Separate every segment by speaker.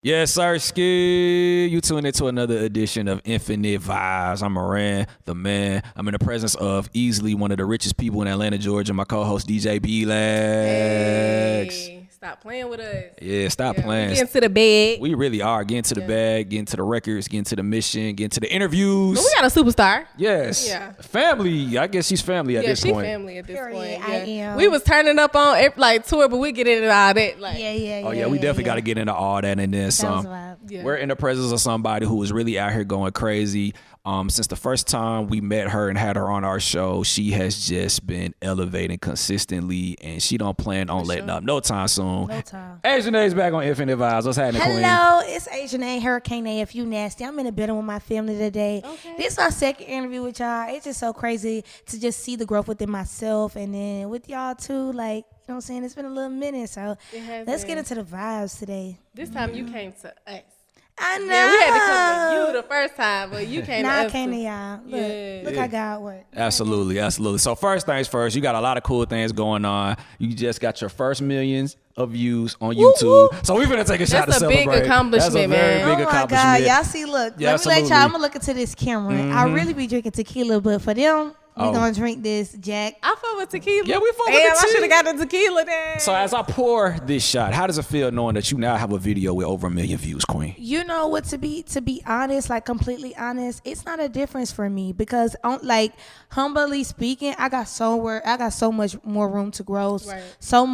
Speaker 1: Yes, sir, Ski. You tuned into another edition of Infinite Vibes. I'm Moran, the man. I'm in the presence of easily one of the richest people in Atlanta, Georgia, my co-host, DJ B-Lex.
Speaker 2: Hey, stop playing with us.
Speaker 1: Yeah, stop playing.
Speaker 2: We getting to the bag.
Speaker 1: We really are. Getting to the bag, getting to the records, getting to the mission, getting to the interviews.
Speaker 2: But we got a superstar.
Speaker 1: Yes.
Speaker 2: Yeah.
Speaker 1: Family. I guess she's family at this point.
Speaker 2: Yeah, she's family at this point. Yeah.
Speaker 3: I am.
Speaker 2: We was turning up on like tour, but we get into all that. Like,
Speaker 1: Yeah, we definitely got to get into all that and then some.
Speaker 2: Yeah.
Speaker 1: We're in the presence of somebody who is really out here going crazy. Since the first time we met her and had her on our show, she has just been elevating consistently, and she don't plan on letting up no time soon.
Speaker 3: No time.
Speaker 1: Asianae's back on Infinite Vibes. What's happening, Queen?
Speaker 3: Hello, it's Asianae, Hurricane A, if you nasty. I'm in the building with my family today.
Speaker 2: Okay.
Speaker 3: This is my second interview with y'all. It's just so crazy to just see the growth within myself and then with y'all too. Like, you know what I'm saying? It's been a little minute, so let's get into the vibes today.
Speaker 2: This time you came to us.
Speaker 3: I know.
Speaker 2: Yeah, we had to come to you the first time, but you came to us.
Speaker 3: I came to y'all. Look how God works.
Speaker 1: Absolutely. So first things first, you got a lot of cool things going on. You just got your first millions of views on YouTube.
Speaker 3: Woo.
Speaker 1: So we're gonna take a shot to
Speaker 2: That's a big
Speaker 1: celebrate.
Speaker 2: accomplishment,
Speaker 1: That's a very
Speaker 2: man.
Speaker 1: big
Speaker 3: Oh my
Speaker 1: accomplishment.
Speaker 3: God, y'all see, look,
Speaker 1: Yeah,
Speaker 3: let me let y'all, I'm
Speaker 1: absolutely.
Speaker 3: gonna look into this camera. I really be drinking tequila, but for them, we gonna drink this Jack.
Speaker 2: I fuck with tequila.
Speaker 1: Yeah, we fuck with
Speaker 2: Damn,
Speaker 1: the
Speaker 2: I
Speaker 1: tea.
Speaker 2: should have got the tequila then.
Speaker 1: So as I pour this shot, how does it feel knowing that you now have a video with over 1 million views, Queen?
Speaker 3: You know what, to be honest, like completely honest, it's not a difference for me because like humbly speaking, I got so much more room to grow.
Speaker 2: Right.
Speaker 3: So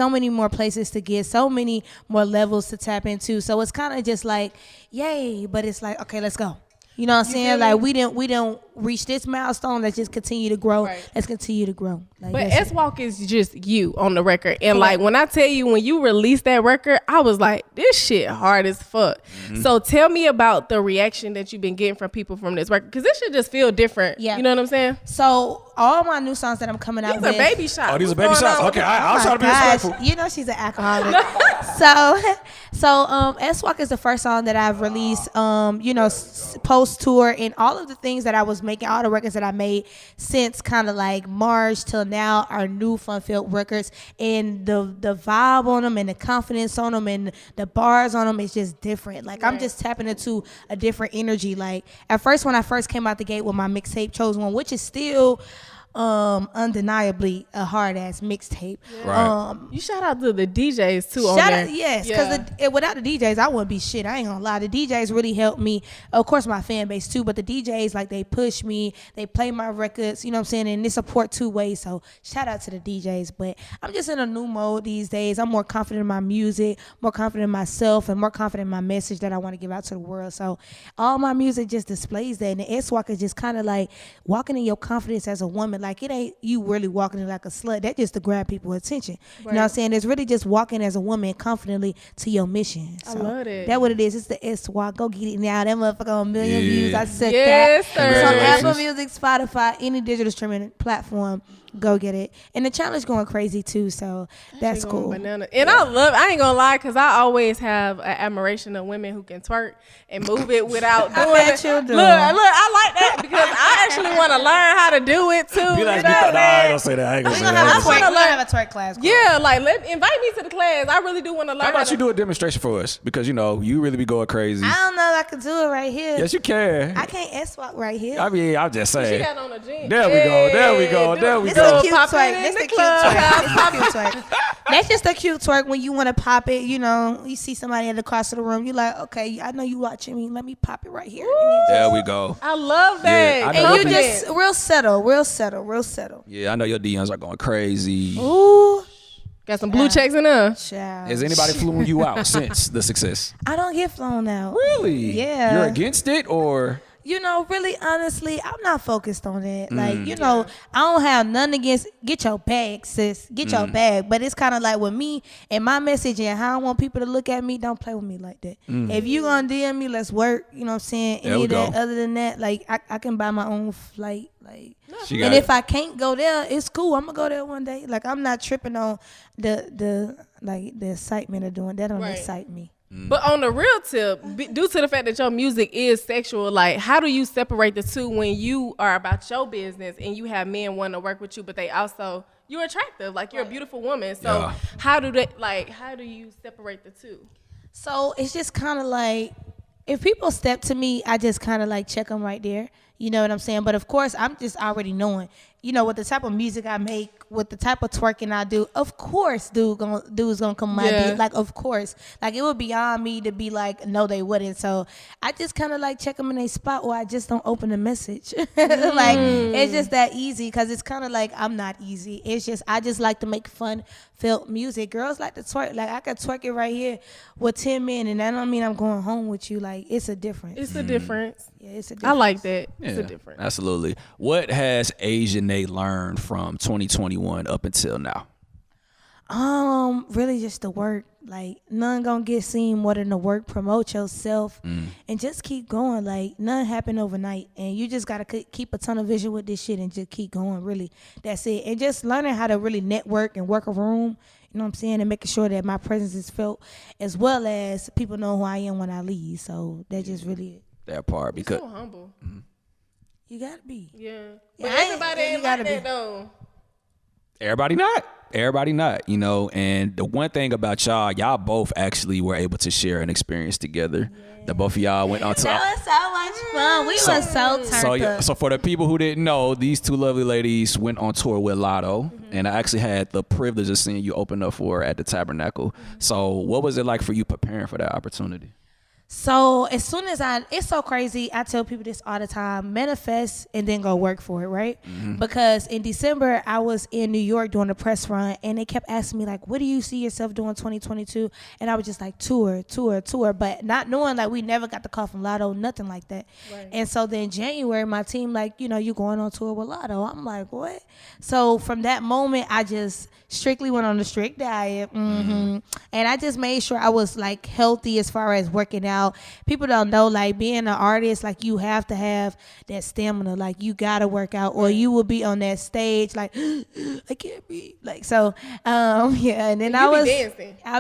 Speaker 3: many more places to get, so many more levels to tap into. So it's kind of just like, yay, but it's like, okay, let's go. You know what I'm saying? Like we didn't reach this milestone. Let's just continue to grow.
Speaker 2: Right.
Speaker 3: Let's continue to grow. Like,
Speaker 2: But
Speaker 3: that's it.
Speaker 2: swalk is just you on the record. And like when I tell you, when you released that record, I was like, this shit hard as fuck. So tell me about the reaction that you've been getting from people from this record. Because this should just feel different.
Speaker 3: Yeah.
Speaker 2: You know what I'm saying?
Speaker 3: So all my new songs that I'm coming out
Speaker 2: These
Speaker 3: with.
Speaker 2: are baby shots.
Speaker 1: Oh, these are
Speaker 2: What's
Speaker 1: baby
Speaker 2: going
Speaker 1: shots.
Speaker 2: on?
Speaker 1: Okay, I was
Speaker 3: Oh
Speaker 1: trying to be
Speaker 3: my gosh.
Speaker 1: respectful.
Speaker 3: You know she's an alcoholic. so S-Walk is the first song that I've released, post tour, and all of the things that I was making, all the records that I made since kind of like March till now are new fun-filled records, and the vibe on them and the confidence on them and the bars on them is just different. Like I'm just tapping into a different energy. Like at first, when I first came out the gate with my mixtape Chose One, which is still undeniably a hard ass mixtape.
Speaker 1: Right.
Speaker 2: You shout out to the DJs too on
Speaker 3: Shout
Speaker 2: there.
Speaker 3: out, yes, because without the DJs, I wouldn't be shit. I ain't gonna lie. The DJs really helped me. Of course, my fan base too, but the DJs, like, they push me. They play my records, you know what I'm saying? And they support two ways. So shout out to the DJs. But I'm just in a new mode these days. I'm more confident in my music, more confident in myself, and more confident in my message that I want to give out to the world. So all my music just displays that. And the S-Walk is just kind of like walking in your confidence as a woman. Like, it ain't you really walking in like a slut. That's just to grab people's attention. You know what I'm saying? It's really just walking as a woman confidently to your mission. So
Speaker 2: I love it.
Speaker 3: That's what it is. It's the S-Walk. Go get it now. That motherfucker on 1 million views. I said
Speaker 2: Yes,
Speaker 3: that.
Speaker 2: sir.
Speaker 3: So
Speaker 1: Congratulations.
Speaker 3: Apple Music, Spotify, any digital streaming platform, go get it. And the challenge going crazy too. So that's
Speaker 2: Going
Speaker 3: cool.
Speaker 2: banana. And I ain't gonna lie, because I always have an admiration of women who can twerk and move it without doing
Speaker 3: bet
Speaker 2: it.
Speaker 3: you do.
Speaker 2: Look, I like that because I actually want to learn how to do it too.
Speaker 1: Be like,
Speaker 2: you know,
Speaker 1: nah, I ain't
Speaker 2: man.
Speaker 1: gonna say that. I ain't gonna say
Speaker 3: We're
Speaker 1: that.
Speaker 3: gonna
Speaker 1: I ain't gonna say that.
Speaker 3: have a twerk class.
Speaker 2: Yeah, like invite me to the class. I really do want to learn.
Speaker 1: How about
Speaker 2: to
Speaker 1: you do a demonstration for us? Because, you know, you really be going crazy.
Speaker 3: I don't know if I can do it right here.
Speaker 1: Yes, you can.
Speaker 3: I can't S-Walk right here.
Speaker 1: I mean, I'm just
Speaker 2: She
Speaker 1: saying.
Speaker 2: got on a jean.
Speaker 1: There we go. There we go. There we
Speaker 3: This
Speaker 1: go.
Speaker 3: a cute
Speaker 2: Pop it
Speaker 3: twerk.
Speaker 2: in
Speaker 3: This
Speaker 2: the
Speaker 3: a cute
Speaker 2: club.
Speaker 3: twerk. This a cute twerk. That's just a cute twerk when you want to pop it. You know, you see somebody at the cross of the room. You like, okay, I know you watching me. Let me pop it right here.
Speaker 1: There we go.
Speaker 2: I love that.
Speaker 1: Yeah, I know
Speaker 3: And you
Speaker 1: Confident.
Speaker 3: just real settle.
Speaker 1: Yeah, I know your DMs are going crazy.
Speaker 3: Ooh,
Speaker 2: Got some blue checks in there.
Speaker 3: child.
Speaker 1: Has anybody flown you out since the success?
Speaker 3: I don't get flown out.
Speaker 1: Really?
Speaker 3: Yeah.
Speaker 1: You're against it, or?
Speaker 3: You know, really, honestly, I'm not focused on that. Like, you know, I don't have nothing against, get your bag, sis. Get your bag. But it's kind of like with me and my message and how I want people to look at me, don't play with me like that. If you going to DM me, let's work. You know what I'm saying?
Speaker 1: There
Speaker 3: Any
Speaker 1: we
Speaker 3: of that
Speaker 1: go.
Speaker 3: other than that, like, I can buy my own flight. Like,
Speaker 1: She got
Speaker 3: and
Speaker 1: it.
Speaker 3: if I can't go there, it's cool. I'm going to go there one day. Like, I'm not tripping on the excitement of doing that. Don't
Speaker 2: Right.
Speaker 3: excite me.
Speaker 2: But on the real tip, due to the fact that your music is sexual, like, how do you separate the two when you are about your business and you have men wanting to work with you, but they also, you're attractive, like, you're a beautiful woman. So
Speaker 1: Yeah.
Speaker 2: how do you separate the two?
Speaker 3: So it's just kind of like, if people step to me, I just kind of like check them right there. You know what I'm saying? But of course, I'm just already knowing, with the type of music I make, with the type of twerking I do, of course, dude's gonna come my beat. Like, of course. Like, it would be beyond me to be like, no, they wouldn't. So I just kind of like check them in a spot, or I just don't open the message. Like, it's just that easy, because it's kind of like, I'm not easy. It's just, I just like to make fun felt music. Girls like to twerk. Like, I could twerk it right here with 10 men, and that don't mean I'm going home with you. Like, it's a difference.
Speaker 2: It's a difference.
Speaker 3: Yeah, it's a difference.
Speaker 2: I like that.
Speaker 1: Yeah,
Speaker 2: it's a difference.
Speaker 1: Absolutely. What has Asianae learned from 2021 up until now?
Speaker 3: Really just the work. Like, none gonna get seen more than the work. Promote yourself and just keep going. Like, none happen overnight, and you just gotta keep a tunnel vision with this shit and just keep going. Really, that's it. And just learning how to really network and work a room. You know what I'm saying? And making sure that my presence is felt, as well as people know who I am when I leave. So that's just really it.
Speaker 1: That part, because
Speaker 2: You're so humble.
Speaker 3: You gotta be.
Speaker 2: Yeah.
Speaker 3: Yeah,
Speaker 2: But everybody ain't like
Speaker 3: gotta
Speaker 2: that
Speaker 3: be.
Speaker 2: though.
Speaker 1: everybody not, and the one thing about y'all both actually were able to share an experience together. The both of y'all went on to.
Speaker 3: That was so much fun. We was so turned up.
Speaker 1: So for the people who didn't know, these two lovely ladies went on tour with Latto, and I actually had the privilege of seeing you open up for her at the Tabernacle. So what was it like for you preparing for that opportunity?
Speaker 3: So as soon as it's so crazy, I tell people this all the time: manifest and then go work for it, right? Because in December, I was in New York doing a press run, and they kept asking me, like, what do you see yourself doing 2022? And I was just like, tour, but not knowing, like, we never got the call from Latto, nothing like that. Right. And so then January, my team, like, you going on tour with Latto. I'm like, what? So from that moment, I just strictly went on a strict diet. And I just made sure I was, like, healthy as far as working out. People don't know, like, being an artist, like, you have to have that stamina. Like, you gotta work out, or you will be on that stage like, I can't breathe. Like, so yeah. And then I'll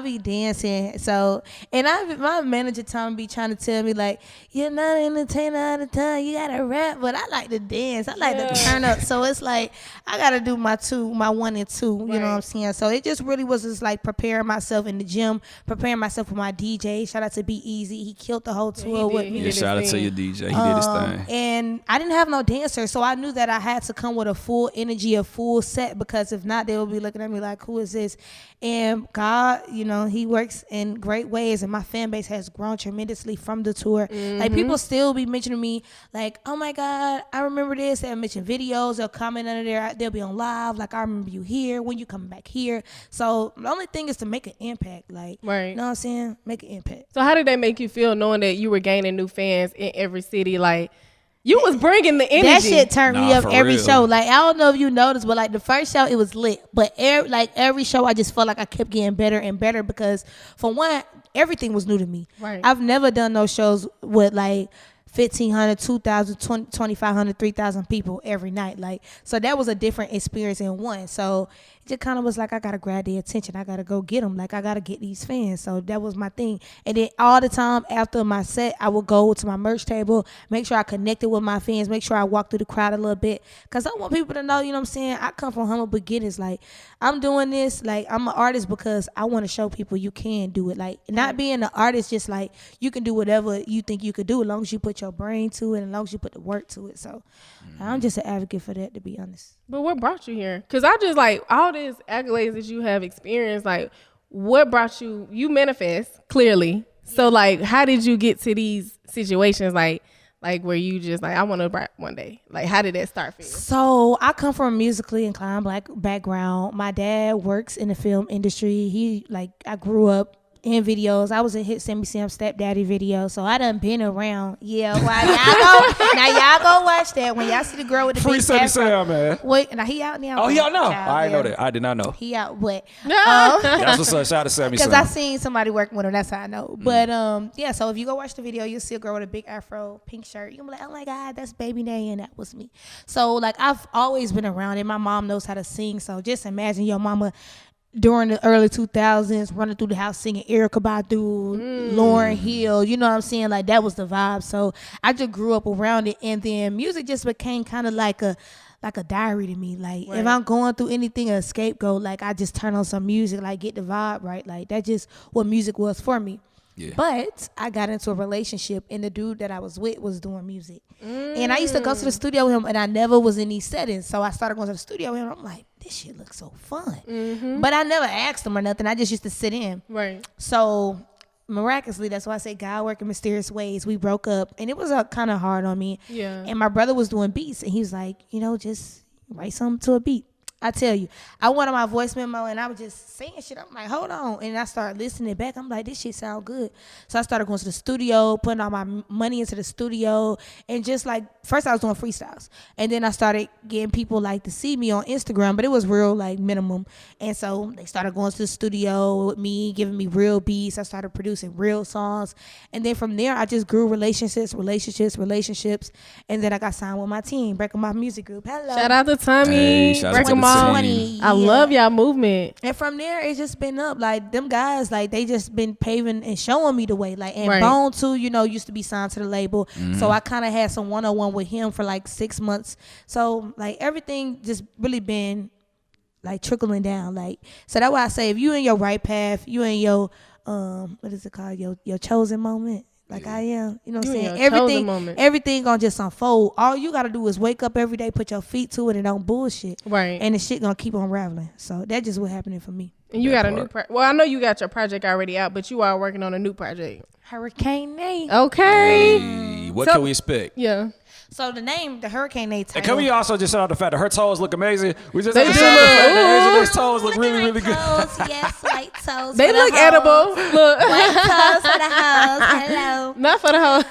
Speaker 3: be dancing. So, and my manager Tom be trying to tell me, like, you're not an entertainer all the time, you gotta rap. But I like to dance, I like to turn up. So it's like, I gotta do my 1 and 2. You know what I'm saying? So it just really was just like preparing myself in the gym, preparing myself with my DJ. Shout out to Be Easy. He killed the whole tour with me.
Speaker 1: Yeah, shout out to your DJ. He did his thing.
Speaker 3: And I didn't have no dancer, so I knew that I had to come with a full energy, a full set, because if not, they would be looking at me like, who is this? And God, he works in great ways, and my fan base has grown tremendously from the tour. Like, people still be mentioning me, like, oh my God, I remember this. They'll mention videos, they'll comment under there, they'll be on live, like, I remember you here, when you coming back here. So the only thing is to make an impact, like, you know what I'm saying? Make an impact.
Speaker 2: So how did that make you feel, knowing that you were gaining new fans in every city? Like, you was bringing the energy.
Speaker 3: That shit turned me up every
Speaker 1: real.
Speaker 3: show. Like, I don't know if you noticed, but like the first show, it was lit. But every show, I just felt like I kept getting better and better, because for one, everything was new to me. Right. I've never done those shows with like 1,500, 2,000, 2,500, 3,000 people every night. Like, so that was a different experience in one. So it just kind of was like, I got to grab their attention. I got to go get them. Like, I got to get these fans. So that was my thing. And then all the time after my set, I would go to my merch table, make sure I connected with my fans, make sure I walked through the crowd a little bit. Because I want people to know, you know what I'm saying? I come from humble beginnings. Like, I'm doing this. Like, I'm an artist because I want to show people you can do it. Like, not being an artist, just like, you can do whatever you think you could do as long as you put your brain to it, and as long as you put the work to it. So I'm just an advocate for that, to be honest.
Speaker 2: But what brought you here? Because I just, like, all these accolades that you have experienced, like, what brought you? You manifest, clearly. So, like, how did you get to these situations, like where you just, like, I want to rap one day? Like, how did that start for you?
Speaker 3: So I come from a musically inclined Black background. My dad works in the film industry. I grew up in videos. I was in Hit Send Me Sam Stepdaddy video, so I done been around. Yeah, y'all go watch that when y'all see the girl with the
Speaker 1: Free
Speaker 3: big
Speaker 1: Send Me Sam, man.
Speaker 3: Wait, now he out now.
Speaker 1: Oh, he out now.
Speaker 3: Child,
Speaker 1: I didn't know that. I did not know.
Speaker 3: He out, but
Speaker 1: That's what's up. Shout out to Send Me Sam.
Speaker 3: because I seen somebody working with him. That's how I know. But yeah. So if you go watch the video, you'll see a girl with a big afro, pink shirt. You'll be like, oh my God, that's Baby Nay, and that was me. So like, I've always been around it. My mom knows how to sing. So just imagine your mama during the early 2000s running through the house singing Erykah Badu, Lauryn Hill, you know what I'm saying? Like, that was the vibe. So I just grew up around it, and then music just became kind of like a diary to me. Like, if I'm going through anything, a scapegoat, like, I just turn on some music, like, get the vibe right. Like, that's just what music was for me.
Speaker 1: Yeah.
Speaker 3: But I got into a relationship, and the dude that I was with was doing music. And I used to go to the studio with him, and I never was in these settings. So I started going to the studio with him. I'm like, this shit looks so fun. But I never asked him or nothing. I just used to sit in.
Speaker 2: Right.
Speaker 3: So miraculously, that's why I say God work in mysterious ways. We broke up, and it was kind of hard on me.
Speaker 2: Yeah.
Speaker 3: And my brother was doing beats, and he was like, just write something to a beat. I tell you, I went on my voice memo and I was just saying shit. I'm like, hold on. And I started listening back. I'm like, this shit sound good. So I started going to the studio, putting all my money into the studio. And just like, first I was doing freestyles. And then I started getting people like to see me on Instagram, but it was real like minimum. And so they started going to the studio with me, giving me real beats. I started producing real songs. And then from there, I just grew relationships. And then I got signed with my team, Breaking My Music Group. Hello.
Speaker 2: Shout out to Tommy.
Speaker 1: Hey, shout out
Speaker 2: Breaking
Speaker 1: to the
Speaker 2: My.
Speaker 1: team.
Speaker 2: I love y'all movement.
Speaker 3: And from there, it's just been up. Like, them guys, like, they just been paving and showing me the way. Like, and
Speaker 2: Right.
Speaker 3: Bone, too, used to be signed to the label. So I kind of had some one-on-one with him for, like, 6 months. So, like, everything just really been, like, trickling down. Like, so that's why I say, if you in your right path, you in your, what is it called? Your chosen moment. Like I am, you know what I'm
Speaker 2: You in
Speaker 3: saying?
Speaker 2: your chosen moment.
Speaker 3: Everything gonna just unfold. All you gotta do is wake up every day, put your feet to it, and don't bullshit.
Speaker 2: Right.
Speaker 3: And the shit gonna keep unraveling. So that's just what happening for me.
Speaker 2: And you got a new well, I know you got your project already out, but you are working on a new project.
Speaker 3: Hurricane Nate.
Speaker 2: Okay.
Speaker 1: Hey, what can we expect?
Speaker 2: Yeah.
Speaker 3: So the name, the Hurricane Nate title.
Speaker 1: And can we also just shout out the fact that her toes look amazing? We just
Speaker 2: They
Speaker 1: have to
Speaker 2: do
Speaker 1: shout out the fact
Speaker 2: look-
Speaker 1: that Asianae's toes look really, really good.
Speaker 3: Toes, yes, white toes.
Speaker 2: They
Speaker 3: for the
Speaker 2: look
Speaker 3: hoes.
Speaker 2: edible. Look.
Speaker 3: White toes for the hoes. Hello.
Speaker 2: Not for the whole.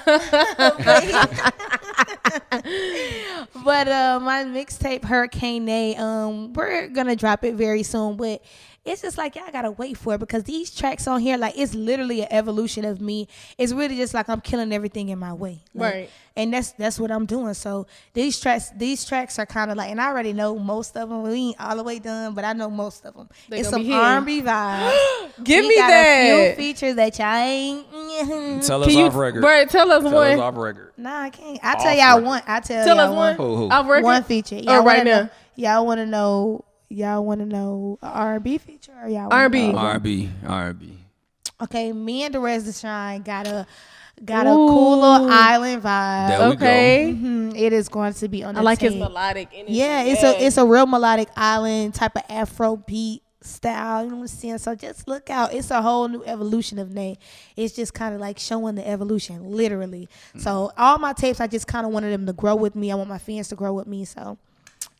Speaker 3: But my mixtape Hurricane Nate, we're gonna drop it very soon, but it's just like y'all gotta wait for it because these tracks on here, like, it's literally an evolution of me. It's really just like I'm killing everything in my way, like,
Speaker 2: Right.
Speaker 3: And that's what I'm doing. So these tracks are kind of like, and I already know most of them. We ain't all the way done, but I know most of them.
Speaker 2: They
Speaker 3: It's
Speaker 2: gonna
Speaker 3: some
Speaker 2: be hitting.
Speaker 3: R&B vibes.
Speaker 2: Give
Speaker 3: We
Speaker 2: me
Speaker 3: got
Speaker 2: that.
Speaker 3: a few features that y'all ain't.
Speaker 1: Tell us
Speaker 2: Can you,
Speaker 1: off record.
Speaker 2: Bro, tell us
Speaker 1: Tell us
Speaker 2: one.
Speaker 1: off record.
Speaker 3: Nah, I can't. I tell
Speaker 1: Off
Speaker 3: y'all
Speaker 1: record.
Speaker 3: one. I tell
Speaker 2: Tell
Speaker 3: y'all
Speaker 2: us one.
Speaker 1: Who?
Speaker 2: Off record.
Speaker 3: One feature.
Speaker 2: Oh, right
Speaker 3: wanna
Speaker 2: now.
Speaker 3: know- Y'all want to know? Y'all want to know a R&B feature or y'all
Speaker 2: R&B.
Speaker 3: wanna know-
Speaker 1: R&B.
Speaker 3: Okay, me and Derez the Shine got a cool little island vibe.
Speaker 1: There we
Speaker 2: Okay.
Speaker 3: It is going to be on the
Speaker 2: I like his
Speaker 3: tape.
Speaker 2: melodic energy.
Speaker 3: Yeah, it's a real melodic island type of Afro beat style. You know what I'm saying? So just look out. It's a whole new evolution of Nate. It's just kind of like showing the evolution, literally. So all my tapes, I just kind of wanted them to grow with me. I want my fans to grow with me. So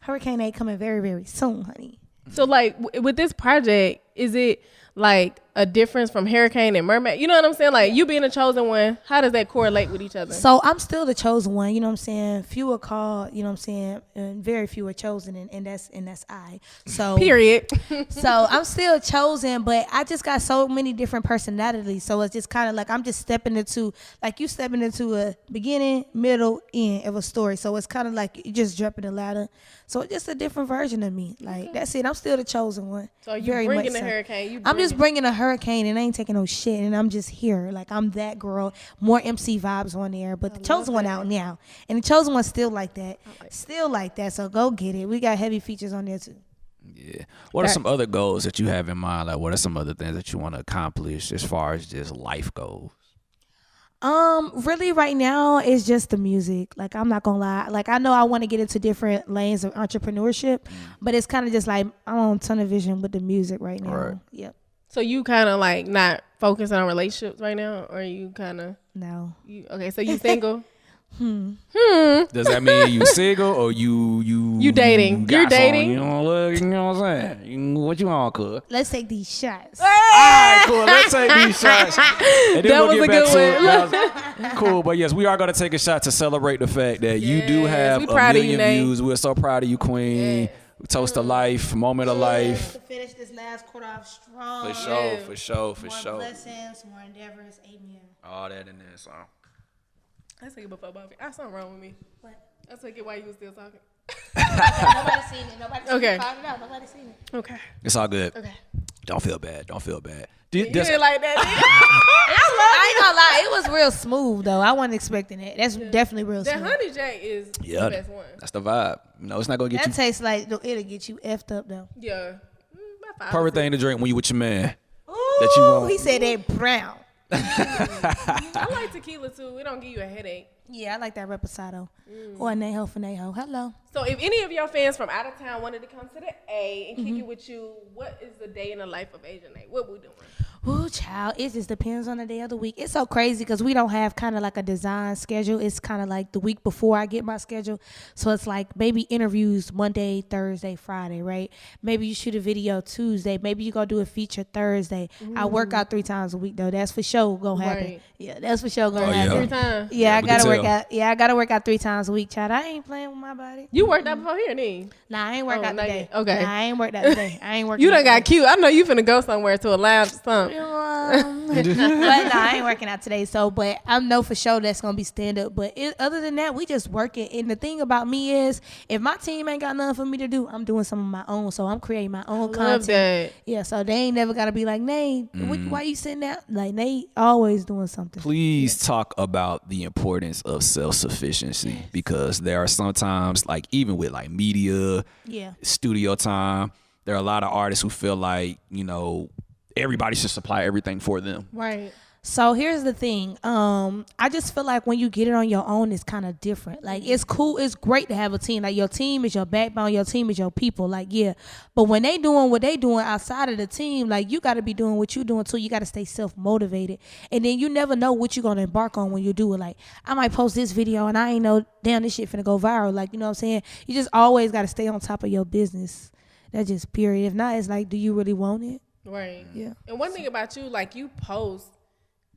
Speaker 3: Hurricane Nate coming very, very soon, honey.
Speaker 2: So like with this project, is it like a difference from Hurricane and Mermaid? You know what I'm saying? Like you being a chosen one, how does that correlate with each other?
Speaker 3: So I'm still the chosen one, you know what I'm saying? Few are called, you know what I'm saying? And very few are chosen, and that's I. So
Speaker 2: Period.
Speaker 3: So I'm still chosen, but I just got so many different personalities. So it's just kind of like I'm just stepping into, like you stepping into a beginning, middle, end of a story. So it's kind of like you just jumping the ladder. So it's just a different version of me. Like that's it. I'm still the chosen one.
Speaker 2: So you
Speaker 3: Very
Speaker 2: bringing
Speaker 3: much
Speaker 2: the
Speaker 3: so.
Speaker 2: Hurricane.
Speaker 3: I'm just bringing a hurricane and I ain't taking no shit and I'm just here. Like I'm that girl. More MC vibes on there, but the chosen one out now. And the chosen one's still like that. Still like that. So go get it. We got heavy features on there too.
Speaker 1: Yeah. What are some other goals that you have in mind? Like, what are some other things that you want to accomplish as far as just life goals?
Speaker 3: Really right now it's just the music. Like I'm not gonna lie. Like I know I want to get into different lanes of entrepreneurship, but it's kind of just like I'm on tunnel vision with the music right now.
Speaker 1: Right.
Speaker 3: Yep.
Speaker 2: So you kind of like not focusing on relationships right now, or you kind of
Speaker 3: No.
Speaker 2: okay? So you single?
Speaker 1: Does that mean you single or you
Speaker 2: dating?
Speaker 1: got
Speaker 2: You're dating?
Speaker 1: Some, you know what I'm saying? What you on, cuz?
Speaker 3: Let's take these shots.
Speaker 1: All right, cool. Let's take these shots. And then
Speaker 2: That was
Speaker 1: we'll
Speaker 2: a
Speaker 1: get back
Speaker 2: good
Speaker 1: to it.
Speaker 2: one.
Speaker 1: That was- cool. But yes, we are going to take a shot to celebrate the fact that you do
Speaker 2: Yes,
Speaker 1: have
Speaker 2: we
Speaker 1: a
Speaker 2: proud of you,
Speaker 1: million
Speaker 2: Nate.
Speaker 1: views. We're so proud of you, Queen. Toast to life, moment of life.
Speaker 3: To finish this last quarter off strong.
Speaker 1: For sure, for sure, for
Speaker 3: More
Speaker 1: sure.
Speaker 3: blessings, more endeavors. Amen.
Speaker 1: All that in there, so.
Speaker 2: I took it before Bobby. I something wrong with me.
Speaker 3: What?
Speaker 2: I took it while you was still talking.
Speaker 3: Nobody's seen it. Nobody's seen
Speaker 2: Okay.
Speaker 3: it. Called it out. Nobody's seen it.
Speaker 2: Okay.
Speaker 1: It's all good.
Speaker 3: Okay.
Speaker 1: Don't feel bad. Don't feel bad.
Speaker 2: You didn't like that.
Speaker 3: I ain't gonna lie. It was real smooth though. I wasn't expecting it. That's definitely real
Speaker 2: That
Speaker 3: smooth.
Speaker 2: honey jack is
Speaker 1: Yeah,
Speaker 2: the best one.
Speaker 1: that's the vibe. No, it's not going to get
Speaker 3: That
Speaker 1: you.
Speaker 3: tastes like it'll get you effed up though.
Speaker 2: Yeah. About 5
Speaker 1: Perfect thing to drink when you with your man.
Speaker 3: Ooh,
Speaker 1: That you want.
Speaker 3: he said that brown.
Speaker 2: I like tequila too. It don't give you a headache.
Speaker 3: Yeah, I like that reposado. Or anejo finejo. Hello.
Speaker 2: So if any of your fans from out of town wanted to come to the A and kick it with you, what is the day in the life of Asianae? What we doing?
Speaker 3: Ooh, child, it just depends on the day of the week. It's so crazy because we don't have kind of like a design schedule. It's kind of like the week before I get my schedule. So it's like maybe interviews Monday, Thursday, Friday, right? Maybe you shoot a video Tuesday. Maybe you go do a feature Thursday. I work out 3 times a week though. That's for sure gonna happen.
Speaker 2: Right.
Speaker 3: Yeah, that's for sure gonna happen.
Speaker 2: 3 times.
Speaker 3: Yeah, I
Speaker 1: we
Speaker 3: gotta
Speaker 1: can
Speaker 3: work
Speaker 1: tell.
Speaker 3: out. Yeah, I gotta work out 3 times a week, child. I ain't playing with my body.
Speaker 2: You worked out before here, didn't you?
Speaker 3: Nah, I ain't work out
Speaker 2: not
Speaker 3: today.
Speaker 2: yet. Okay.
Speaker 3: Nah, I ain't worked out today. I ain't working.
Speaker 2: You done
Speaker 3: out
Speaker 2: got
Speaker 3: today.
Speaker 2: cute. I know you finna go somewhere to a lounge or something.
Speaker 3: But nah, I ain't working out today. So, but I know for sure that's gonna be stand up. But other than that, we just working. And the thing about me is, if my team ain't got nothing for me to do, I'm doing some of my own. So I'm creating my own
Speaker 2: Love
Speaker 3: content.
Speaker 2: that.
Speaker 3: Yeah. So they ain't never gotta be like, Nate, why you sitting there? Like Nate always doing something.
Speaker 1: Please talk about the importance of self-sufficiency because there are sometimes, like even with like media,
Speaker 3: Yeah.
Speaker 1: studio time, there are a lot of artists who feel like, you know, everybody should supply everything for them.
Speaker 2: Right.
Speaker 3: So here's the thing. I just feel like when you get it on your own, it's kind of different. Like it's cool. It's great to have a team. Like your team is your backbone. Your team is your people. Like, yeah. But when they doing what they doing outside of the team, like you got to be doing what you doing too. You got to stay self-motivated. And then you never know what you're going to embark on when you do it. Like I might post this video and I ain't know, damn, this shit finna go viral. Like, you know what I'm saying? You just always got to stay on top of your business. That's just period. If not, it's like, do you really want it?
Speaker 2: Right.
Speaker 3: Yeah.
Speaker 2: And one thing about you, like you post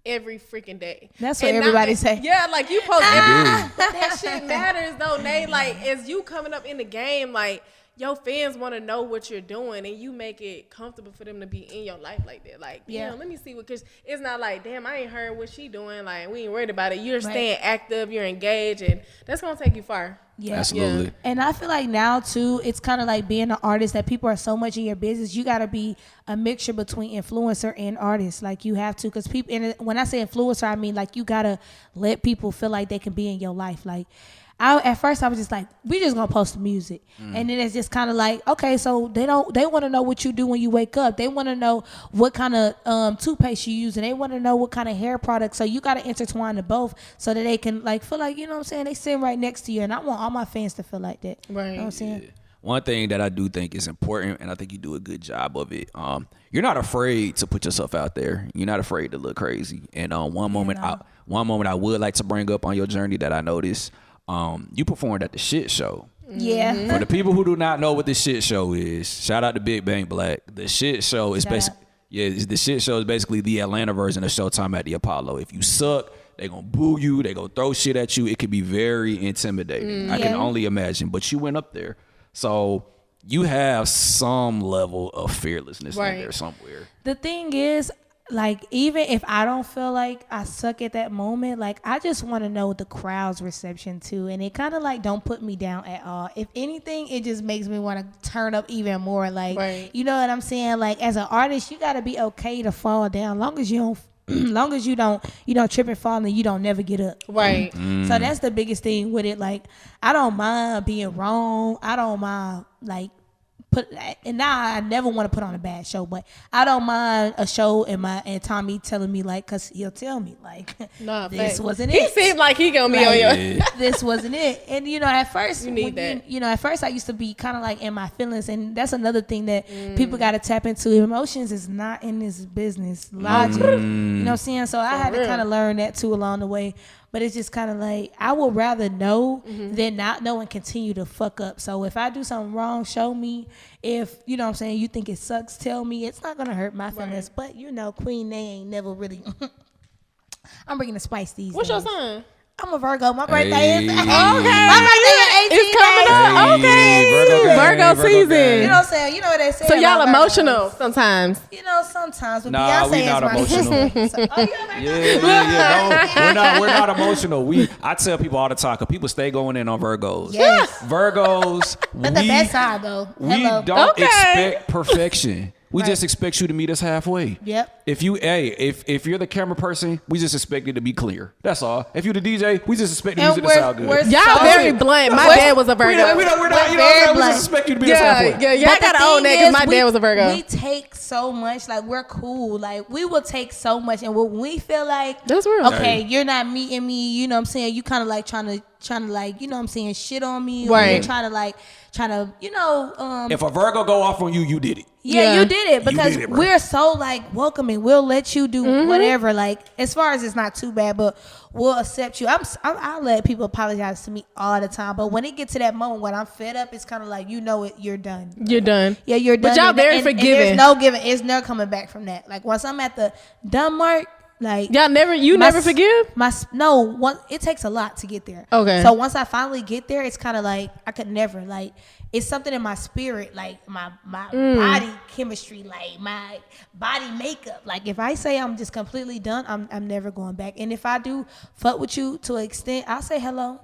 Speaker 2: every freaking day.
Speaker 3: That's what
Speaker 2: And
Speaker 3: everybody say.
Speaker 2: Yeah, like you post every that shit matters though, Nate. Like as you coming up in the game, like your fans want to know what you're doing and you make it comfortable for them to be in your life like that. Like,
Speaker 3: Yeah.
Speaker 2: let me see what, cause it's not like, damn, I ain't heard what she doing. Like we ain't worried about it. You're staying active, you're engaged, and that's gonna take you far.
Speaker 3: Yeah.
Speaker 1: Absolutely.
Speaker 2: Yeah.
Speaker 3: And I feel like now too, it's kind of like being an artist that people are so much in your business. You got to be a mixture between influencer and artist. Like you have to, because people. And when I say influencer, I mean like you gotta let people feel like they can be in your life. Like at first I was just like, we just gonna post the music, and then it's just kind of like, okay, so they want to know what you do when you wake up. They want to know what kind of toothpaste you use, and they want to know what kind of hair products. So you got to intertwine the both so that they can like feel like, you know what I'm saying, they sitting right next to you. And I want all my fans to feel like that.
Speaker 2: Right.
Speaker 3: You know what I'm saying?
Speaker 1: One thing that I do think is important, and I think you do a good job of it, you're not afraid to put yourself out there. You're not afraid to look crazy. And one moment I would like to bring up on your journey that I noticed, you performed at the shit show.
Speaker 3: Yeah.
Speaker 1: For the people who do not know what the shit show is, shout out to Big Bang Black. The shit show is basically the shit show is basically the Atlanta version of Showtime at the Apollo. If you suck, they gonna boo you, they gonna throw shit at you. It can be very intimidating. I can only imagine. But you went up there. So you have some level of fearlessness in there somewhere.
Speaker 3: The thing is, like, even if I don't feel like I suck at that moment, like, I just want to know the crowd's reception too. And it kind of like don't put me down at all. If anything, it just makes me want to turn up even more. Like, you know what I'm saying? Like, as an artist, you got to be okay to fall down. Long as you don't trip and fall and you don't never get up.
Speaker 2: Right.
Speaker 3: So that's the biggest thing with it. Like, I don't mind being wrong. I don't mind and now I never want to put on a bad show, but I don't mind a show and Tommy telling me, like, cause he'll tell me like,
Speaker 2: nah,
Speaker 3: this wasn't
Speaker 2: it.
Speaker 3: He
Speaker 2: seemed like he gonna be on your.
Speaker 3: This wasn't it. And at first
Speaker 2: you need that.
Speaker 3: At first I used to be kind of like in my feelings, and that's another thing that people got to tap into. Emotions is not in this business. Logic, you know what I'm saying? So I had to kind of learn that too along the way. But it's just kind of like, I would rather know than not know and continue to fuck up. So if I do something wrong, show me. If, you know what I'm saying, you think it sucks, tell me. It's not going to hurt my feelings. But, Queen, they ain't never really. I'm bringing the spice these
Speaker 2: What's
Speaker 3: days.
Speaker 2: your sign?
Speaker 3: I'm a Virgo. My birthday is.
Speaker 2: Okay.
Speaker 3: My birthday is 18
Speaker 2: It's coming up. Okay. Virgo season.
Speaker 3: You know what I'm saying? You know what they say.
Speaker 2: So y'all
Speaker 3: about
Speaker 2: emotional
Speaker 3: Virgos.
Speaker 2: sometimes.
Speaker 3: Sometimes. But
Speaker 1: Nah,
Speaker 3: Beyonce
Speaker 1: we
Speaker 3: is
Speaker 1: not
Speaker 3: my
Speaker 1: emotional.
Speaker 3: So, you a Virgo?
Speaker 1: Yeah. No, we're not emotional. I tell people all the time, 'cause people stay going in on Virgos.
Speaker 3: Yes.
Speaker 1: Virgos.
Speaker 3: But the best side, though.
Speaker 1: We
Speaker 3: Hello.
Speaker 1: don't expect perfection. We just expect you to meet us halfway.
Speaker 3: Yep.
Speaker 1: If you're the camera person, we just expect it to be clear. That's all. If you're the DJ, we just expect the music to sound good.
Speaker 2: Y'all very blunt. My dad was a Virgo.
Speaker 1: We're not, you know what I'm saying? We just expect you to be us halfway.
Speaker 2: Yeah, y'all gotta own that because my dad was a Virgo.
Speaker 3: We take so much, like we're cool. Like we will take so much, and when we feel like
Speaker 2: that's real.
Speaker 3: Okay, you're not meeting me. You know what I'm saying? You kind of like trying to like, you know what I'm saying, shit on me.
Speaker 2: Right.
Speaker 3: Or you're trying to, you know.
Speaker 1: If a Virgo go off on you, you did it.
Speaker 3: Yeah, you did it because we're so like welcoming. We'll let you do whatever. Like as far as it's not too bad, but we'll accept you. I'll let people apologize to me all the time, but when it gets to that moment when I'm fed up, it's kind of like, you know it, you're done.
Speaker 2: You're done.
Speaker 3: Yeah, you're done.
Speaker 2: But y'all very forgiving.
Speaker 3: And there's no giving. It's never coming back from that. Like once I'm at the done mark. Like
Speaker 2: y'all never forgive?
Speaker 3: It takes a lot to get there.
Speaker 2: Okay.
Speaker 3: So once I finally get there, it's kind of like I could never like. It's something in my spirit, like my body chemistry, like my body makeup. Like if I say I'm just completely done, I'm never going back. And if I do fuck with you to an extent, I'll say hello.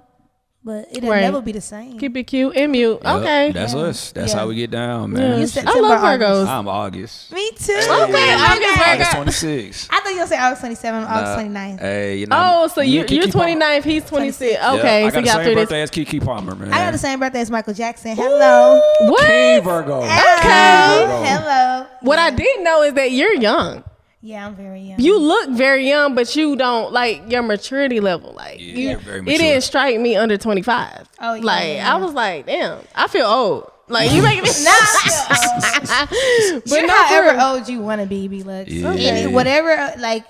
Speaker 3: But it'll never be the same.
Speaker 2: Keep it cute and mute. Yep, okay.
Speaker 1: That's us. That's how we get down, man.
Speaker 2: Yeah. I love Virgos.
Speaker 1: I'm August.
Speaker 3: Me too.
Speaker 2: Okay,
Speaker 1: August 26.
Speaker 3: I thought you were going to say August 27, August 29.
Speaker 1: Hey, you know.
Speaker 2: Oh, so you're 29th, he's 26. Okay,
Speaker 1: I
Speaker 2: so
Speaker 1: got the same birthday as Keke Palmer, man.
Speaker 3: I got the same birthday as Michael Jackson. Hello.
Speaker 2: What?
Speaker 1: King Virgo.
Speaker 2: Okay.
Speaker 3: Hello.
Speaker 2: What I didn't know is that you're young.
Speaker 3: Yeah, I'm very young.
Speaker 2: You look very young, but you don't like your maturity level. Like
Speaker 1: you're very mature.
Speaker 2: It didn't strike me under 25.
Speaker 3: Oh yeah.
Speaker 2: Like I was like, damn, I feel old. Like you making me
Speaker 3: but
Speaker 2: you're
Speaker 3: however old you want to be Lux.
Speaker 1: Yeah.
Speaker 3: Whatever, like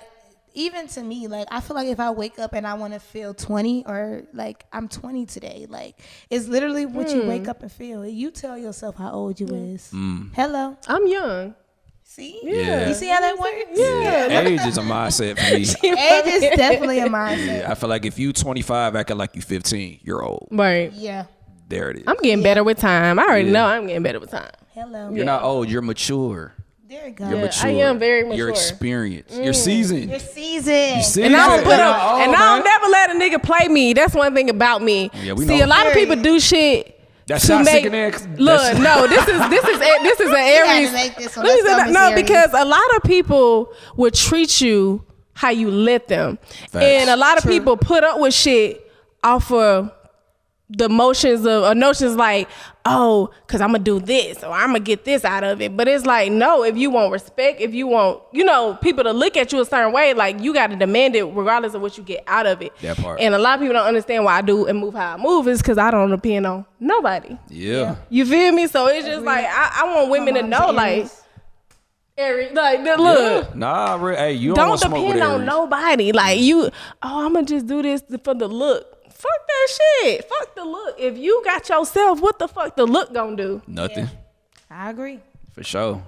Speaker 3: even to me, like I feel like if I wake up and I want to feel 20 or like I'm 20 today, like it's literally what you wake up and feel. You tell yourself how old you is. Hello,
Speaker 2: I'm young.
Speaker 3: See?
Speaker 1: Yeah.
Speaker 3: You see how that works?
Speaker 2: Yeah.
Speaker 1: Age is a mindset for me.
Speaker 3: Age is definitely a mindset.
Speaker 1: Yeah, I feel like if you 25 acting like you 15, you're old.
Speaker 2: Right.
Speaker 3: Yeah.
Speaker 1: There it is.
Speaker 2: I'm getting better with time. I already know I'm getting better with time.
Speaker 3: Hello.
Speaker 1: You're not old. You're mature.
Speaker 3: There you go.
Speaker 1: You're mature.
Speaker 2: I am very mature.
Speaker 1: You're experienced. You're seasoned.
Speaker 3: You're seasoned.
Speaker 2: And I don't put up,
Speaker 1: old,
Speaker 2: and
Speaker 1: man.
Speaker 2: I don't never let a nigga play me. That's one thing about me.
Speaker 1: Yeah, we
Speaker 2: See,
Speaker 1: know.
Speaker 2: a lot of people do shit.
Speaker 1: That's
Speaker 2: to
Speaker 1: not
Speaker 2: make,
Speaker 1: sick and
Speaker 2: look, no, this is an Aries.
Speaker 3: Make this one.
Speaker 2: Let me say
Speaker 3: Let's
Speaker 2: that,
Speaker 3: go,
Speaker 2: no,
Speaker 3: Miss Aries.
Speaker 2: because a lot of people would treat you how you let them, and a lot of people put up with shit off of the motions of or notions like, oh, because I'm gonna do this or I'm gonna get this out of it. But it's like, no, if you want respect, if you want, people to look at you a certain way, like you got to demand it regardless of what you get out of it.
Speaker 1: That part.
Speaker 2: And a lot of people don't understand why I do and move how I move is because I don't depend on nobody.
Speaker 1: Yeah.
Speaker 2: You feel me? So it's just like I want women to know, like, Aries, like, look.
Speaker 1: Yeah. Nah, hey, you
Speaker 2: Don't
Speaker 1: want to smoke with
Speaker 2: depend on
Speaker 1: Aries.
Speaker 2: nobody. Like I'm gonna just do this for the look. Fuck that shit. Fuck the look. If you got yourself, what the fuck the look gonna do?
Speaker 1: Nothing.
Speaker 3: I agree.
Speaker 1: For sure.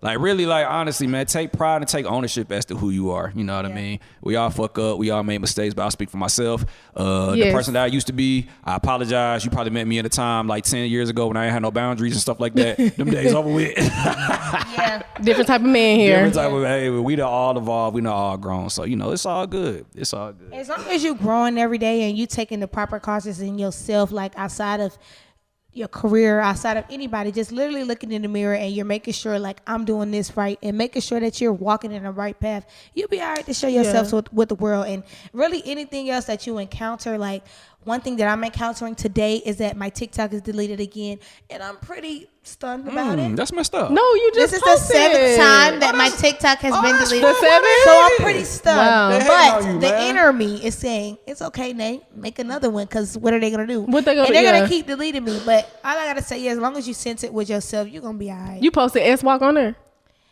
Speaker 1: Like really, like honestly, man, take pride and take ownership as to who you are. You know what I mean? We all fuck up. We all made mistakes, but I'll speak for myself. The person that I used to be, I apologize. You probably met me at a time like 10 years ago when I ain't had no boundaries and stuff like that. Them days over with.
Speaker 3: Yeah.
Speaker 2: Different type of man here.
Speaker 1: Different type of, hey, we done all evolved. We done all grown. So, it's all good. It's all good.
Speaker 3: As long as you growing every day and you taking the proper causes in yourself, like outside of your career, outside of anybody, just literally looking in the mirror and you're making sure like I'm doing this right and making sure that you're walking in the right path, you'll be all right to show yourself with the world. And really anything else that you encounter, like one thing that I'm encountering today is that my TikTok is deleted again and I'm pretty stunned about it.
Speaker 1: That's messed up.
Speaker 2: No, you just
Speaker 3: This is the 7th time that my TikTok has been deleted.
Speaker 2: The 7th?
Speaker 3: So I'm pretty stunned.
Speaker 2: Wow.
Speaker 3: But the inner me is saying, it's okay, Nate. Make another one because what are they going to do?
Speaker 2: What they gonna
Speaker 3: and they're
Speaker 2: do?
Speaker 3: going
Speaker 2: Yeah.
Speaker 3: to keep deleting me. But all I got to say is as long as you sense it with yourself, you're going to be all right.
Speaker 2: You posted S-Walk on there?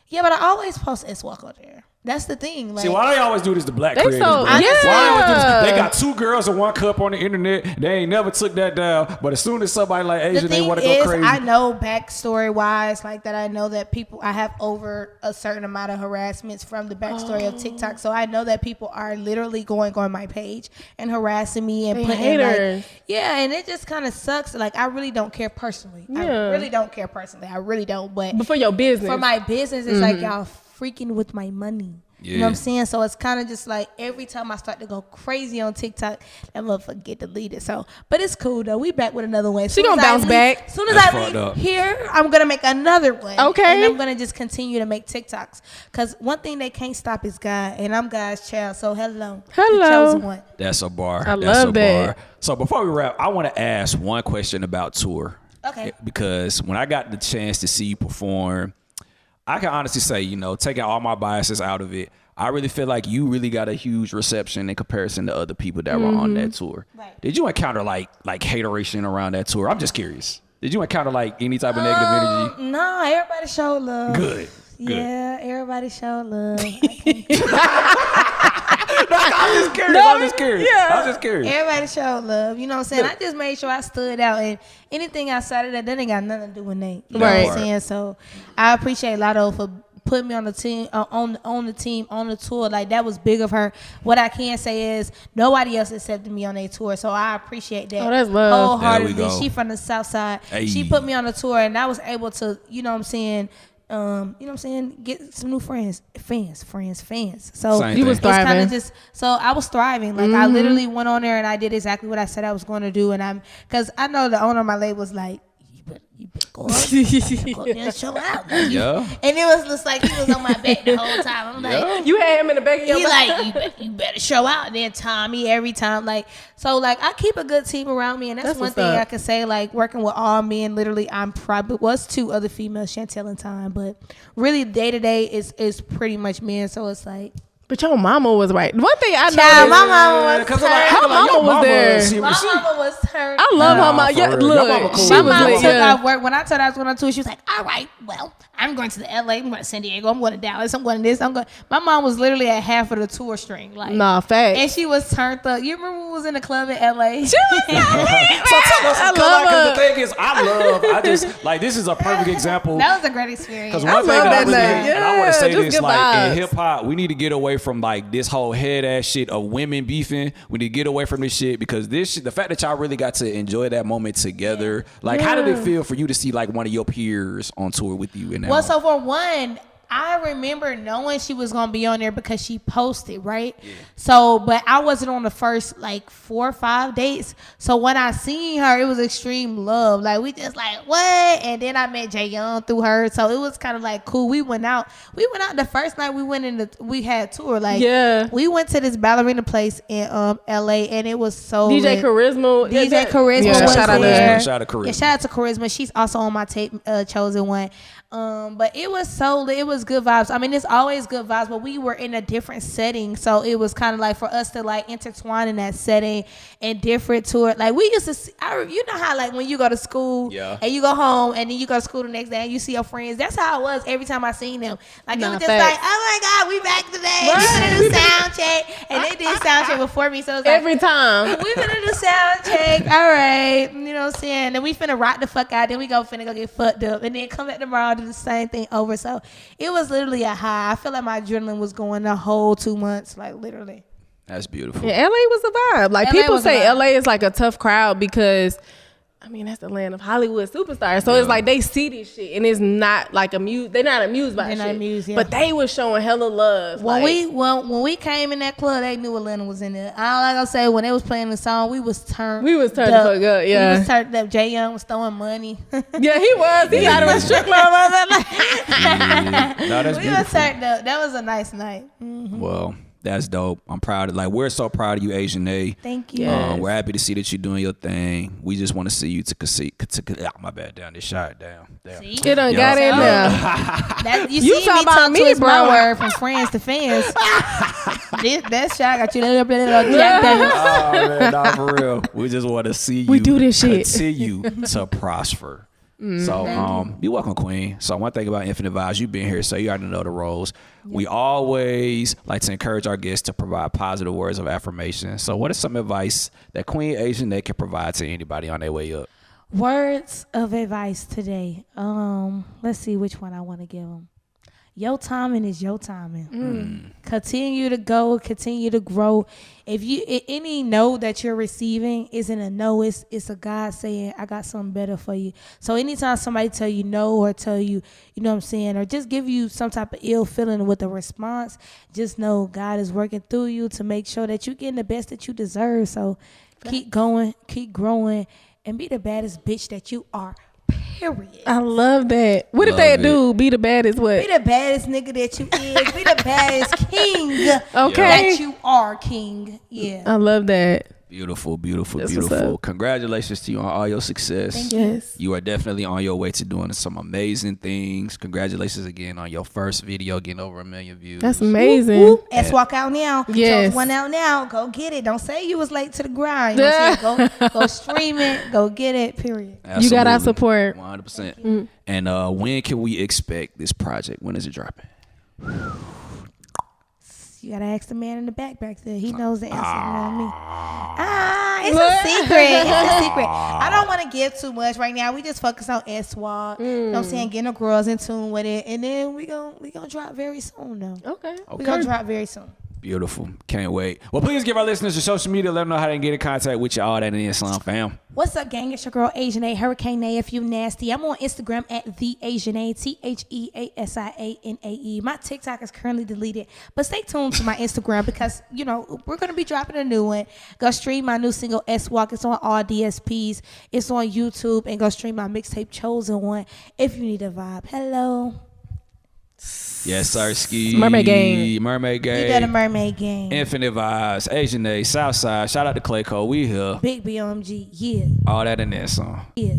Speaker 3: Yeah, but I always post S-Walk on there. That's the thing. Like,
Speaker 1: See, why they always do this to black
Speaker 2: They
Speaker 1: creators?
Speaker 2: so-
Speaker 1: bro? Why they always do this?
Speaker 2: yeah.
Speaker 1: They got 2 girls and 1 cup on the internet. They ain't never took that down. But as soon as somebody like
Speaker 3: the
Speaker 1: Asian, they
Speaker 3: thing
Speaker 1: want to
Speaker 3: is,
Speaker 1: go crazy.
Speaker 3: I know backstory wise, like that. I know that I have over a certain amount of harassments from the backstory of TikTok. So I know that people are literally going on my page and harassing me and
Speaker 2: They
Speaker 3: putting
Speaker 2: haters.
Speaker 3: like, yeah, and it just kind of sucks. Like I really don't care personally. I
Speaker 2: Yeah.
Speaker 3: really don't care personally. I really don't. But
Speaker 2: But for your business.
Speaker 3: for my business, it's like y'all freaking with my money. You know what I'm saying? So it's kind of just like every time I start to go crazy on TikTok, that motherfucker get deleted. So, but it's cool though. We back with another one.
Speaker 2: She gonna bounce back.
Speaker 3: As soon as I leave here, I'm gonna make another one.
Speaker 2: Okay.
Speaker 3: And I'm gonna just continue to make TikToks. Cause one thing they can't stop is God, and I'm God's child. So hello. The chosen one.
Speaker 1: That's a bar.
Speaker 2: I love that.
Speaker 1: So before we wrap, I want to ask one question about tour.
Speaker 3: Okay.
Speaker 1: Because when I got the chance to see you perform, I can honestly say, you know, taking all my biases out of it, I really feel like you really got a huge reception in comparison to other people that were on that tour.
Speaker 3: Right.
Speaker 1: Did you encounter like hateration around that tour? I'm just curious. Did you encounter like any type of negative energy?
Speaker 3: No, everybody showed love.
Speaker 1: Good.
Speaker 3: Yeah, everybody showed love.
Speaker 1: I'm just curious.
Speaker 3: Everybody showed love. You know what I'm saying? I just made sure I stood out, and anything outside of that ain't got nothing to do with Nate. You know what I'm saying? So I appreciate Latto for putting me on the team, on the tour. Like, that was big of her. What I can say is nobody else accepted me on their tour, so I appreciate that.
Speaker 2: Oh, that's love.
Speaker 3: Wholeheartedly. She from the South Side.
Speaker 1: Hey.
Speaker 3: She put me on the tour, and I was able to, you know what I'm saying, get some new fans. So
Speaker 2: you was
Speaker 3: it's kind
Speaker 2: thriving.
Speaker 3: of just, so I was thriving. Like, I literally went on there and I did exactly what I said I was going to do. And because I know the owner of my label was like, you better go up there and show out.
Speaker 1: Yeah.
Speaker 3: And it was just like, he was on my back the whole time. I'm like,
Speaker 2: You had him in the back of your
Speaker 3: he
Speaker 2: mind.
Speaker 3: like, you better show out. And then Tommy every time. Like, so like, I keep a good team around me. And that's one
Speaker 2: what's
Speaker 3: thing
Speaker 2: up.
Speaker 3: I can say, like, working with all men, literally, I'm probably, was 2 other females, Chantel and Time. But really, day to day is pretty much men. So it's like,
Speaker 2: But your mama was right. One thing I know,
Speaker 3: child, my mama was turned.
Speaker 2: her mama was there.
Speaker 3: My mama was turned.
Speaker 2: I love her mama.
Speaker 1: for
Speaker 2: Yeah,
Speaker 1: real.
Speaker 2: look,
Speaker 1: Your mama cool.
Speaker 2: she
Speaker 3: My
Speaker 2: was
Speaker 3: mom
Speaker 2: lit.
Speaker 3: took
Speaker 2: Yeah.
Speaker 3: off work. When I told her I was going on tour, she was like, all right, well, I'm going to the LA, I'm going to San Diego, I'm going to Dallas, I'm going to this, I'm going. My mom was literally at half of the tour string. Like,
Speaker 2: Nah, fact.
Speaker 3: and she was turned up. You remember when we was in the club in LA?
Speaker 1: So tell us,
Speaker 2: I love
Speaker 1: because
Speaker 2: her.
Speaker 1: the thing is, I just, like, this is a perfect example.
Speaker 3: That was a great experience.
Speaker 1: Because
Speaker 2: I
Speaker 1: one thing
Speaker 2: love
Speaker 1: that I
Speaker 2: that
Speaker 1: really
Speaker 2: night.
Speaker 1: hate, and I want to
Speaker 2: Yeah,
Speaker 1: say
Speaker 2: just
Speaker 1: this,
Speaker 2: good
Speaker 1: like,
Speaker 2: vibes.
Speaker 1: in hip hop, we need to get away from like this whole head ass shit of women beefing. We need to get away from this shit because this shit, the fact that y'all really got to enjoy that moment together. Like, how did it feel for you to see like one of your peers on tour with you in that?
Speaker 3: Well,
Speaker 1: moment?
Speaker 3: so for one, I remember knowing she was gonna be on there because she posted, right? Yeah. So, but I wasn't on the first like 4 or 5 dates. So when I seen her, it was extreme love. Like, we just like, what? And then I met Jay Young through her. So it was kind of like cool. We went out the first night we had tour. Like,
Speaker 2: Yeah.
Speaker 3: we went to this ballerina place in LA, and it was so
Speaker 2: DJ
Speaker 3: lit.
Speaker 2: Charisma.
Speaker 3: DJ Charisma
Speaker 2: Yeah,
Speaker 3: was
Speaker 2: shout out to
Speaker 3: there.
Speaker 2: her.
Speaker 1: Shout out to Charisma.
Speaker 3: Yeah, shout out to Charisma. She's also on my tape, Chosen One. But it was so lit. It was good vibes. I mean, it's always good vibes, but we were in a different setting, so it was kind of like for us to like intertwine in that setting and different to it. Like, we used to see, you know how like when you go to school and you go home and then you go to school the next day and you see your friends. That's how it was every time I seen them. Like, it was just like, oh my God, we back today. We finna do sound check, and they did sound check before me, so it was like,
Speaker 2: Every time.
Speaker 3: we finna do sound check. All right. You know what I'm saying? Then we finna rock the fuck out. Then we finna go get fucked up. And then come back tomorrow, do the same thing over. So it was literally a high. I feel like my adrenaline was going the whole 2 months. Like, literally.
Speaker 1: That's beautiful.
Speaker 2: Yeah, LA was the vibe. Like,
Speaker 3: LA
Speaker 2: people
Speaker 3: was the
Speaker 2: say
Speaker 3: vibe.
Speaker 2: LA is like a tough crowd because, I mean, that's the land of Hollywood superstars. So it's like they see this shit and it's not like amused. They're not amused by
Speaker 3: They're not
Speaker 2: shit.
Speaker 3: amused, yeah.
Speaker 2: But they was showing hella love.
Speaker 3: When
Speaker 2: like,
Speaker 3: we came in that club, they knew Atlanta was in there. I like I say, when they was playing the song, we was turned.
Speaker 2: We was turned the fuck up, yeah.
Speaker 3: We was turned up. Jay Young was throwing money.
Speaker 2: yeah, he was. He out of a strip club.
Speaker 1: No, that's
Speaker 3: We
Speaker 1: beautiful.
Speaker 3: was turned up. That was a nice night.
Speaker 1: Well, that's dope. I'm proud of, like, we're so proud of you, Asianae.
Speaker 3: Thank you.
Speaker 2: Yeah.
Speaker 1: We're happy to see that you're doing your thing. We just want to see you my bad, down this shot, down.
Speaker 3: See?
Speaker 2: It done got in there.
Speaker 3: That, you
Speaker 2: You
Speaker 3: see
Speaker 2: talking
Speaker 3: me
Speaker 2: about
Speaker 3: talk
Speaker 2: me,
Speaker 3: to his
Speaker 2: bro.
Speaker 3: my word from friends to fans. that shot got you jacked up.
Speaker 1: Oh man, nah, for real. We just want to see you.
Speaker 2: We do this shit.
Speaker 1: Continue to prosper. So, you're welcome, Queen. So, one thing about Infinite Vibes, you've been here, so you already know the roles. We always like to encourage our guests to provide positive words of affirmation. So, what is some advice that Queen Asianae can provide to anybody on their way up?
Speaker 3: Words of advice today. Let's see which one I want to give them. Your timing is your timing. Continue to go, continue to grow. If you any no that you're receiving isn't a no, it's a God saying, I got something better for you. So anytime somebody tell you no or tell you, you know what I'm saying, or just give you some type of ill feeling with a response, just know God is working through you to make sure that you're getting the best that you deserve. So keep going, keep growing, and be the baddest bitch that you are. Period.
Speaker 2: I love that. What if that dude be the baddest what?
Speaker 3: Be the baddest nigga that you is. Be the baddest king.
Speaker 2: Okay.
Speaker 3: That you are king. Yeah.
Speaker 2: I love that.
Speaker 1: Beautiful, beautiful,
Speaker 2: That's what's
Speaker 1: beautiful.
Speaker 2: up.
Speaker 1: Congratulations to you on all your success.
Speaker 3: Thank you.
Speaker 2: Yes.
Speaker 1: You are definitely on your way to doing some amazing things. Congratulations again on your first video getting over 1 million views.
Speaker 2: That's amazing.
Speaker 3: Whoop, whoop. Let's walk out now.
Speaker 2: Yes.
Speaker 3: So one out now. Go get it. Don't say you was late to the grind. You know what I'm saying? Go stream it. Go get it. Period.
Speaker 2: You got our support.
Speaker 1: 100%. And when can we expect this project? When is it dropping?
Speaker 3: You gotta ask the man in the back there. He knows the answer. You know what I mean? It's a secret. It's a secret. I don't want to give too much right now. We just focus on swalk. You know what I'm saying? Getting the girls in tune with it, and then we gonna drop very soon though.
Speaker 2: Okay.
Speaker 3: We gonna drop very soon.
Speaker 1: Beautiful. Can't wait. Well, please give our listeners your social media. Let them know how they can get in contact with you. All that in the Islam fam.
Speaker 3: What's up, gang? It's your girl Asianae, Hurricane A if you nasty. I'm on Instagram at the Asianae, TheAsianae. My TikTok is currently deleted, but stay tuned to my Instagram because you know we're gonna be dropping a new one. Go stream my new single S-Walk. It's on all DSPs. It's on YouTube, and go stream my mixtape Chosen One if you need a vibe. Hello.
Speaker 1: Yes, sir. Ski.
Speaker 2: Mermaid Gang.
Speaker 1: Mermaid Gang.
Speaker 3: You got a mermaid gang.
Speaker 1: Infinite Vibes. Asianae. Southside. Shout out to Clayco. We here.
Speaker 3: Big BMG. Yeah.
Speaker 1: All that in there song.
Speaker 3: Yeah.